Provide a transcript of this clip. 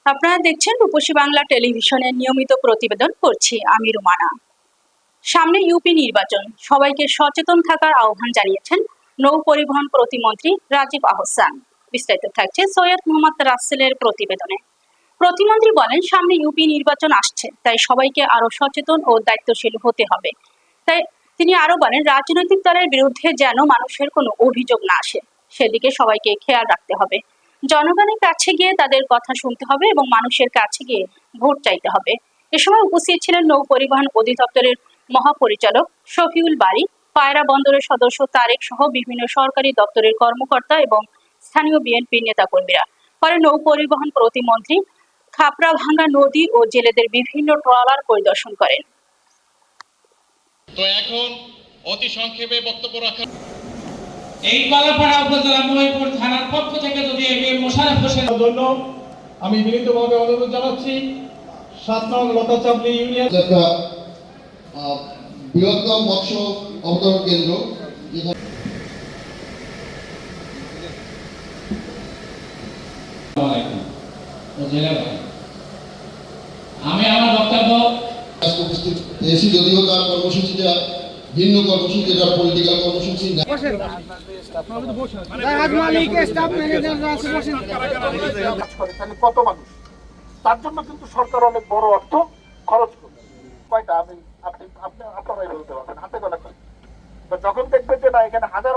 আপনারা দেখছেন রূপসী বাংলা টেলিভিশনের নিয়মিত প্রতিবেদন করছি আমি রুমানা। সামনে ইউপি নির্বাচন, সবাইকে সচেতন থাকার আহ্বান জানিয়েছেন নৌ পরিবহন প্রতিমন্ত্রী রাজীব আহসান। বিস্তারিত থাকছে সৈয়দ মোহাম্মদ রাসেলের প্রতিবেদনে। প্রতিমন্ত্রী বলেন, সামনে ইউপি নির্বাচন আসছে, তাই সবাইকে আরো সচেতন ও দায়িত্বশীল হতে হবে। তাই তিনি আরো বলেন, রাজনৈতিক দলের বিরুদ্ধে যেন মানুষের কোনো অভিযোগ না আসে, সেদিকে সবাইকে খেয়াল রাখতে হবে। জনগণের কাছে গিয়ে তাদের কথা শুনতে হবে এবং মানুষের কাছে গিয়ে ভোট চাইতে হবে। এ সময় উপস্থিত ছিলেন নৌ পরিবহন অধিদপ্তরের মহাপরিচালক শফিউল বারী, পায়রা বন্দরের সদস্য তারেক সহ বিভিন্ন সরকারি দপ্তরের কর্মকর্তা এবং স্থানীয় বিএনপির নেতাকর্মীরা। পরে নৌ পরিবহন প্রতিমন্ত্রী খাপড়াভাঙ্গা নদী ও জেলেদের বিভিন্ন ট্রলার পরিদর্শন করেন। তো এখন অতি সংক্ষেপে বক্তব্য রাখা এই কলাপাড়া উপজেলা মহিপুর থানার পক্ষ থেকে যদি মোশাররফ হোসেনের জন্য আমি বিনীতভাবে অনুরোধ জানাচ্ছি ৭ নং লতাচাপড়ি ইউনিয়ন একটা বৃহত্তম মৎস্য অবতরণ কেন্দ্র। আমি আমার বক্তব্য উপস্থিত এসি, যদিও তার কর্মসূচিটা ভিন্ন কর্মসূচি, যেটা পলিটিক্যাল কর্মসূচি। কত মানুষ, তার জন্য কিন্তু সরকার অনেক বড় অর্থ খরচ করবে। কয়টা আমি আপনি আপনারাই বলতে পারবেন, হাতে গোনা। যখন দেখবেন যে না এখানে হাজার